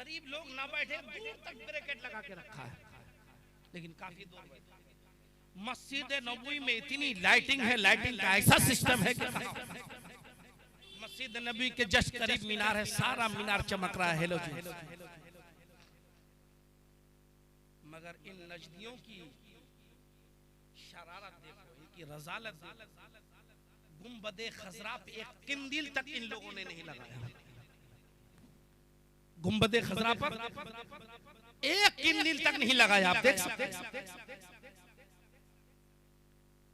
करीब लोग ना बैठे, दूर तक ब्रैकेट लगा के रखा है, लेकिन काफी दूर बैठे। मस्जिद नबवी में इतनी लाइटिंग है, लाइटिंग का ऐसा सिस्टम है कि मस्जिद नबी के जस्ट करीब मीनार है, सारा मीनार चमक रहा है हेलोजन। मगर इन नजदियों की शरारत देखो, इनकी रज़ालत। गुंबदे खजरा पे एक किंदिल तक इन लोगों ने नहीं लगाया। गुंबदे खजरा पर एक किंदिल तक नहीं लगाया, आप देख सकते हैं।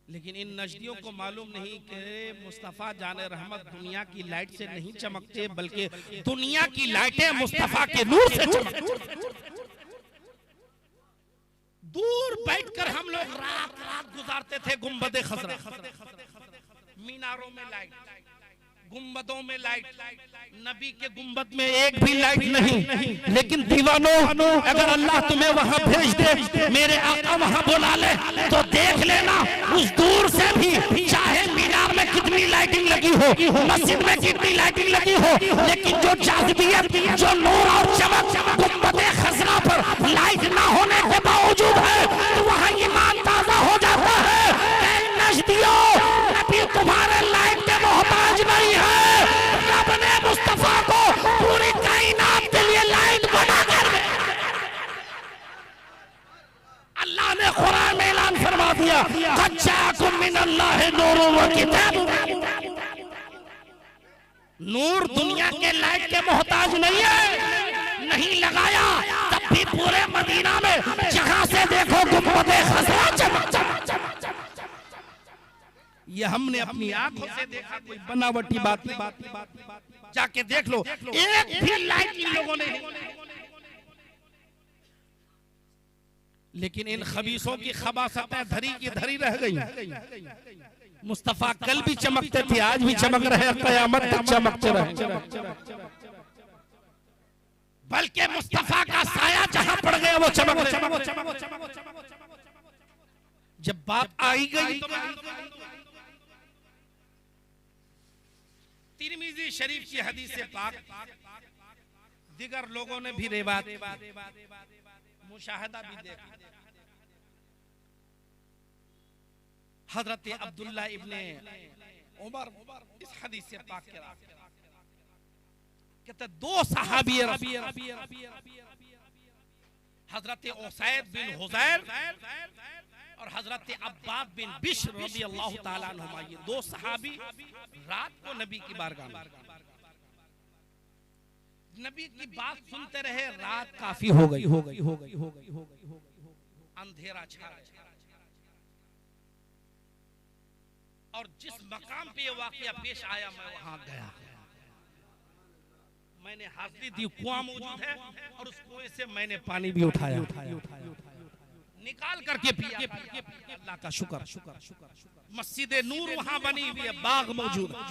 लेकिन इन नजदियों को मालूम नहीं कि मुस्तफा जाने रहमत दुनिया की लाइट से नहीं चमकते, बल्कि दुनिया की लाइटें मुस्तफा के नूर से चमकती। दूर बैठकर हम लोग रात रात गुजारते थे गुंबदे खजरा, मीनारों में लाइट, गुंबदों में लाइट। नबी के गुंबद में एक भी लाइट नहीं। लेकिन दीवानों, अगर अल्लाह तुम्हें वहां भेज दे, मेरे आका वहां बुला ले, तो देख लेना उस दूर से भी, चाहे मीनार में कितनी लाइटिंग लगी हो, मस्जिद में कितनी लाइटिंग लगी हो, लेकिन जो जाज़िबियत, जो नूर और चमक गुंबदे खजरा पर लाइट ना होने के बावजूद है, तो वहां ईमान ताजा हो जाता है। नजदियों, नबी तुम्हारे लाइट के मोहताज नहीं है। रब ने मुस्तफा को पूरी कायनात के लिए लाइट बनाकर अल्लाह ने कुरान में ऐलान फरमा दिया, क़द जाअकुम मिनल्लाहि नूरुन व किताब। नूर दुनिया के लाइट के मोहताज नहीं है, नहीं लगाया, तब भी पूरे मदीना में जहां से देखो गुंबदे खजरा चमक। ये हमने अपनी आंखों से देखा, कोई बनावटी बात नहीं। जाके देख लो, एक भी लाइट इन लोगों ने। लेकिन इन खबीसों की खबासतें धरी की धरी रह गई। मुस्तफा कल भी चमकते थे, आज भी चमक रहे, कयामत तक चमकते रहे। बल्कि मुस्तफा का साया जहां पड़ गया वो चमक। जब बात आई गई तो तिरमिज़ी शरीफ की हदीस से पाक, दिगर लोगों ने भी रिवायत मुशाहदा भी देखा। हजरत अब्दुल्ला इब्ने उमर इस हदीस से पाक के कहते दो सहाबी हजरत उसैद बिन हुज़ैर और हजरत अब्बाद बिन बिश्र रज़ियल्लाहु ताला अन्हुमा, ये दो सहाबी रात को नबी की बारगाह में नबी की बात सुनते रहे। रात काफी हो गई, अंधेरा छा गया और जिस मकाम पे ये वाकया पेश आया मैं वहां गया। मैंने हाजिरी दी, कुआं मौजूद है और उस कुएं से मैंने पानी भी उठाया, निकाल करके पिया। अल्लाह का शुक्र। मस्जिद नूर वहां बनी हुई है, बाग मौजूद है।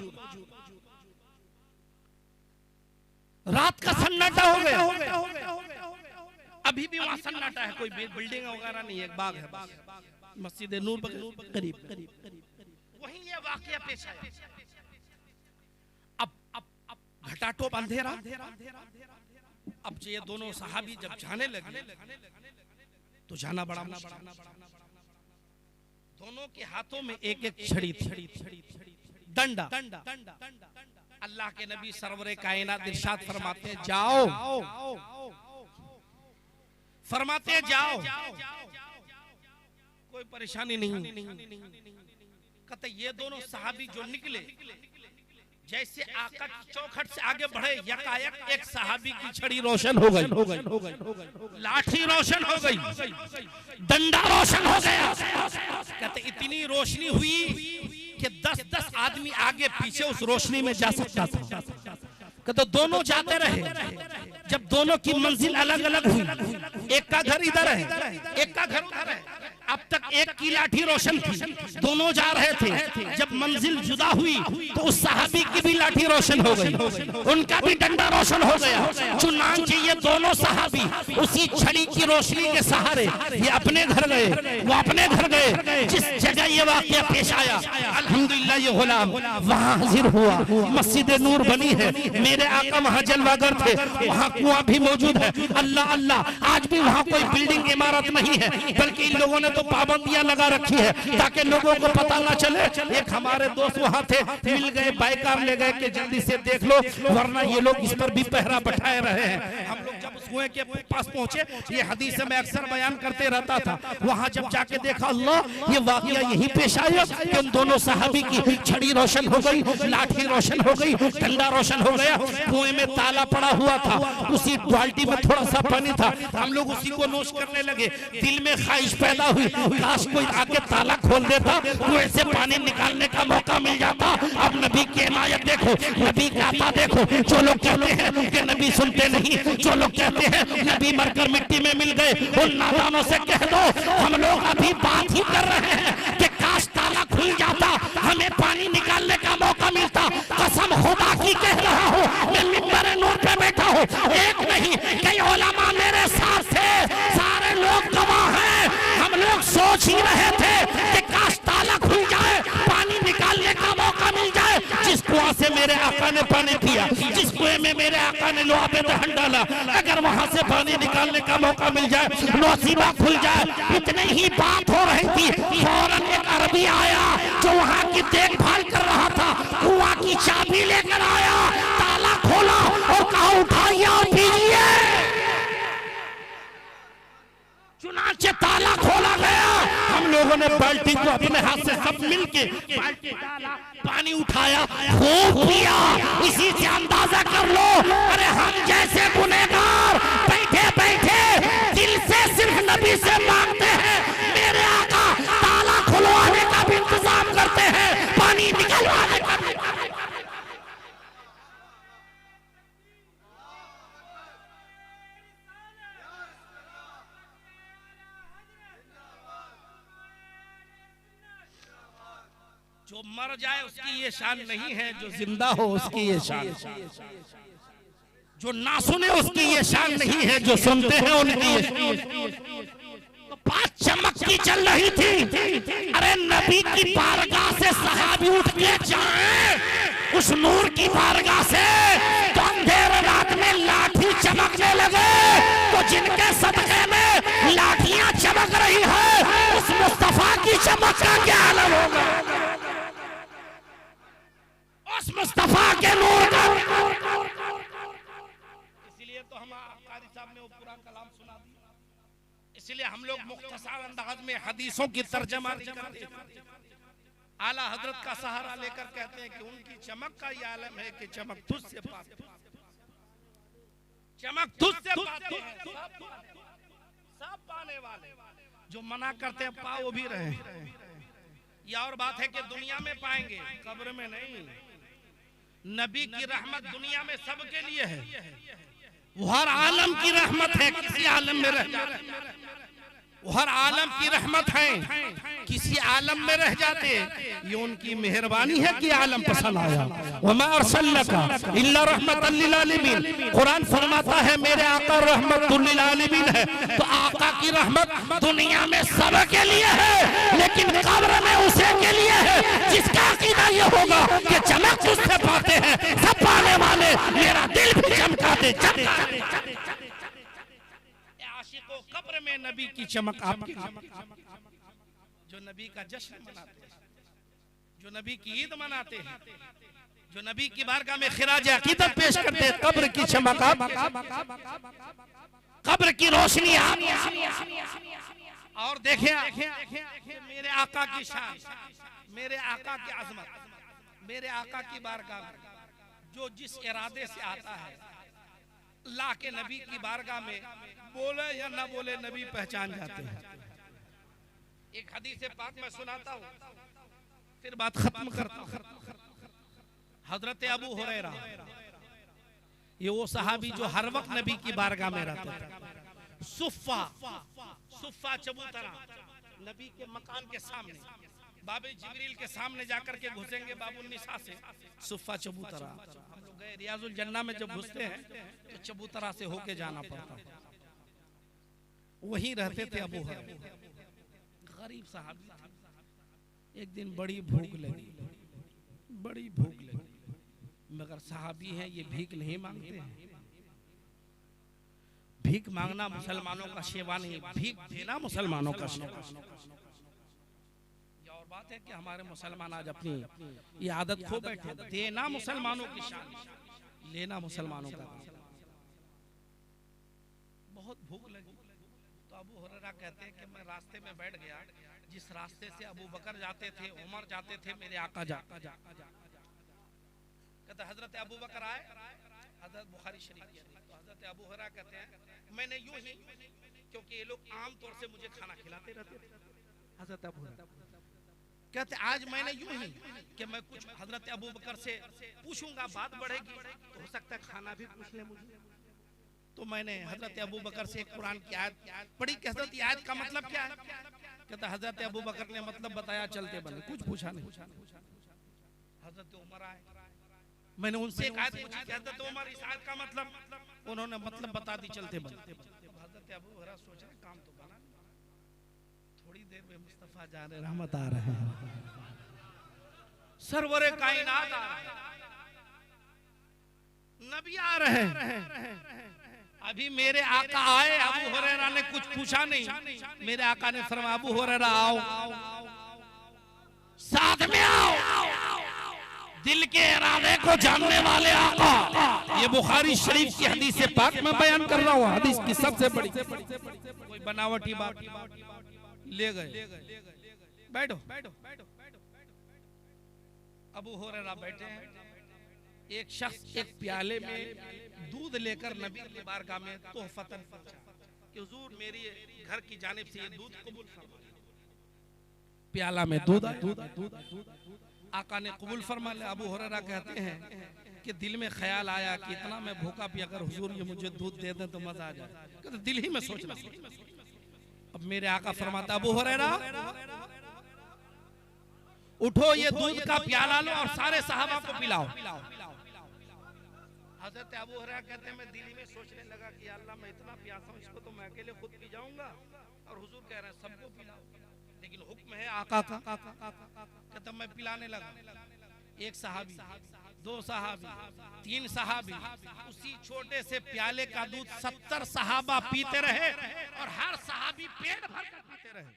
रात का सन्नाटा हो गया, अभी भी वहां सन्नाटा है, कोई बिल्डिंग वगैरह नहीं है, एक बाग है, मस्जिद नूर करीब। वहीं ये वाकया पेश आया। अब घटाटोप अंधेरा। अब ये दोनों सहाबी जब जाने लगे तो जाना बड़ा मुश्किल। दोनों के हाथों में एक एक छड़ी थी, डंडा। अल्लाह के नबी सरवरे कायनात इरशाद फरमाते जाओ, कोई परेशानी नहीं। कहते ये दोनों सहाबी जो निकले, जैसे आका की चौखट से आगे बढ़े, यकायक एक सहाबी की छड़ी रोशन हो गई, लाठी रोशन हो गई, डंडा रोशन हो गया। कहते इतनी रोशनी हुई कि 10-10 आदमी आगे पीछे उस रोशनी में जा सकता था। कहते दोनों जाते रहे। जब दोनों की मंजिल अलग अलग हुई, एक का घर इधर है, एक का घर उधर है, अब तक एक की लाठी रोशन थी, दोनों जा रहे थे। जब मंजिल जुदा हुई तो उस सहाबी की भी लाठी रोशन हो गई, उनका भी डंडा रोशन हो गया। चुनांचे ये दोनों सहाबी उसी छड़ी की रोशनी के सहारे ये अपने घर गए, वो अपने घर गए। जिस जगह ये वाकया पेश आया, अल्हम्दुलिल्लाह ये गुलाम वहाँ हाजिर हुआ। मस्जिद नूर बनी है, मेरे आका वहाँ जलवागर थे, वहाँ कुआं भी मौजूद है। अल्लाह अल्लाह, आज भी वहाँ कोई बिल्डिंग इमारत नहीं है, बल्कि इन लोगों ने तो पाबंदियां लगा रखी है ताकि लोगों को पता ना चले। एक हमारे दोस्त वहाँ थे, मिल गए, बाइकार ले गए कि जल्दी से देख लो, वरना ये लोग इस पर भी पहरा बैठाए रहे हैं। हम लोग जब उस कुएं के पास पहुंचे, ये हदीस में अक्सर बयान करते रहता था, वहाँ जब जाके देखा, अल्लाह, ये वाकया यही पेश आया कि उन दोनों सहाबी की छड़ी रोशन हो गई, लाठी रोशन हो गई, डंडा रोशन हो गया। कुएं में ताला पड़ा हुआ था, उसी बाल्टी में थोड़ा सा पानी था, हम लोग उसी को नोश करने लगे। दिल में ख्वाहिश पैदा हुई, काश कोई आके ताला खोल देता, कुएं से पानी निकालने का मौका मिल जाता। अब नबी की इनायत देखो, नबी का आता देखो। जो लोग कहते हैं कि नबी सुनते नहीं, जो लोग कहते हैं नबी मरकर मिट्टी में मिल गए, उन नादानों से कह दो, हम लोग अभी बात ही कर रहे हैं कि काश ताला खुल जाता, हमें पानी निकालने का मौका मिलता। कसम खुदा की कह रहा हूँ, मैं मिंबर नूर पे बैठा हूँ, एक नहीं कई उलमा मेरे साथ थे, सारे लोग गवाह हैं। हम लोग सोच ही रहे थे कि काश ताला खुल जाए, पानी निकालने का मौका मिल जाए। जिस कुआं से मेरे आका ने पानी पिया, जिस कुएं में मेरे आका ने लोहा पे दहन डाला, अगर वहां से पानी निकालने का मौका मिल जाए, नसीबा खुल जाए। इतने ही बात हो रही थी, फौरन एक अरबी आया जो वहां की देखभाल कर रहा था, कुआं की चाबी लेकर आया, ताला खोला और कहा उठाइए और पीजिए। चुनांचे ताला खोला गया, हम लोगों ने बाल्टी को अपने हाथ से सब मिलके बाल्टी डाला, पानी उठाया, खूब पिया। इसी से अंदाजा कर लो, अरे हम जैसे गुनहगार बैठे बैठे दिल से सिर्फ नबी से मांगते हैं, मेरे आका ताला खुलवाने का भी इंतजाम करते हैं, पानी निकलवाने का भी। जो मर जाए उसकी ये शान नहीं है, जो जिंदा हो उसकी ये शान। जो ना सुने उसकी ये शान नहीं है, जो सुनते हैं उनकी ये। तो बात चमक की चल रही थी, अरे नबी की बारगाह से सहाबी उठ के जाए उस नूर की बारगाह से, तो अंधेरे रात में लाठी चमकने लगे। तो जिनके सदके में लाठियां चमक रही है, उस मुस्तफा की चमक का क्या आलम होगा, उस मुस्तफा के नूर का। इसलिए तो हम कारी साहब ने वो पूरा कलाम सुना दिया। इसलिए हम लोग मुख्तसर अंदाज में हदीसों की तर्जमा करते हैं। आला हजरत का सहारा लेकर कहते हैं कि उनकी चमक का ये आलम है कि चमक तुझसे पाते, चमक तुझसे पाते हैं सब पाने वाले। जो मना करते हैं पाओ भी रहे। ये और बात है कि दुनिया में पाएंगे, कब्र में नहीं। नबी की रहमत दुनिया में सबके लिए है, वो हर आलम की रहमत है, किसी आलम में रह जाते, वो हर आलम की रहमत है, किसी आलम में रह जाते। ये उनकी मेहरबानी है कि आलम पसंद आया। वमा अरसलनाका इल्ला रहमतल लिल आलमीन। कुरान फरमाता है मेरे आका रहमतुल लिल आलमीन है। तो आका की रहमत दुनिया में सबके लिए है, लेकिन कब्र में उसे के लिए है जिसका अकीदा ये होगा कि चमक उससे पाते हैं सब पाने वाले। मेरा दिल भी चमका दे, चमका दे। आशिकों, कब्र में नबी की चमक आपकी चमक। जो नबी का जश्न मनाते हैं, जो नबी की ईद मनाते हैं, जो नबी की बारगाह में खिराज अकीदत पेश करते हैं, कब्र की चमक आप, कब्र की रोशनी आप। और देखें मेरे आका की शान, मेरे आका की अजमत, मेरे आका की बारगाह में जो जिस इरादे से आता है, अल्लाह के नबी की बारगाह में बोले या ना बोले नबी पहचान जाते हैं। एक हदीस पाक में सुनाता हूँ, फिर बात खत्म करता हूँ। हजरत अबू हुरैरा, ये वो सहाबी जो हर वक्त नबी की बारगाह में रहते थे। सुफ्फा, सुफ्फा चबूतरा, नबी के मकान के सामने, बाबे जिब्रील के सामने जाकर के घुसेंगे बाबुल निसा से सुफ़ा चबूतरा। हम लोग गए रियाजुल जन्ना में, जब घुसते हैं तो चबूतरा से होके जाना पड़ता है। वहीं रहते थे अबू हुरैरा, गरीब साहब। एक दिन बड़ी भूख लगी, बड़ी भूख लगी, मगर साहबी हैं ये भीख नहीं मांगते हैं। भीख मांगना मुसलमानों का सेवा नहीं, भीख देना मुसलमानों का सेवा। ये और बात है कि हमारे मुसलमान आज अपनी ये आदत खो बैठे, देना मुसलमानों की शान, लेना मुसलमानों का। बहुत भूख लगी तो अबू हुरैरा कहते हैं कि मैं रास्ते में बैठ गया, जिस रास्ते से अबू बकर जाते थे, उमर जाते थे, मेरे आका कहते हजरत अबू बकर आए, हजरत बुखारी शरीफ की हदीस, तो हजरत अबू हुरैरा कहते हैं मैंने यूं ही, क्योंकि ये लोग आम तौर से मुझे खाना खिलाते रहते थे, हजरत अबू हुरैरा कहते आज मैंने यूं ही कि मैं कुछ हजरत अबू बकर से पूछूंगा, बात बढ़ेगी तो हो सकता है खाना भी पूछ ले मुझे। तो मैंने हजरत अबू बकर से एक कुरान की आयत पढ़ी कि हजरत ये आयत का मतलब क्या है। कहता हजरत अबू बकर ने मतलब बताया चलते बने, कुछ पूछा नहीं। हजरत उमर आए, मैंने उनसे एक आयत पूछी कि हजरत उमर इस आयत का मतलब, उन्होंने मतलब बता दी चलते बने। हजरत अबू हुरैरा सोच रहे काम तो बना, थोड़ी देर में मुस्तफा जान रहमत आ रहे हैं, सरवरे कायनात आ रहे हैं, नबी आ रहे हैं। अभी मेरे आका आए, अबू हुरैरा ने कुछ पूछा नहीं, मेरे आका ने फरमाया अबू हुरैरा आओ, साथ में आओ, दिल के इरादे को जानने वाले आका। ये बुखारी शरीफ की हदीस पाक में बयान कर रहा हूँ, हदीस की सबसे बड़ी, कोई बनावटी बात ले गए। बैठो, अबू हुरैरा बैठे हैं, एक शख्स एक प्याले में दूध लेकर नबी की बारगाह में तोहफतन पहुंचा कि हुजूर मेरी घर की जानिब से ये दूध कबूल फरमाइए। प्याला में दूध, आका ने कबूल फरमा लिया। अबू हुरैरा कहते हैं कि दिल में ख्याल आया कि इतना मैं भूखा भी अगर हुजूर ये मुझे दूध दे दें तो मजा आ जाए। कहते दिल ही में सोचना। अब मेरे आका फरमाता अबू हुरैरा उठो, ये दूध का प्याला लो और सारे सहाबा को पिलाओ। हजरत अबू हुरैरा कहते हैं मैं दिल में सोचने लगा कि अल्लाह मैं इतना प्यासा हूं, इसको तो मैं अकेले खुद पी जाऊंगा और हुजूर कह रहे हैं सबको पिलाओ, लेकिन हुक्म है आका का। कहता मैं पिलाने लगा, एक सहाबी, दो सहाबी, तीन सहाबी, उसी छोटे से प्याले का दूध 70 सहाबा पीते रहे और हर सहाबी पेट भर कर पीते रहे।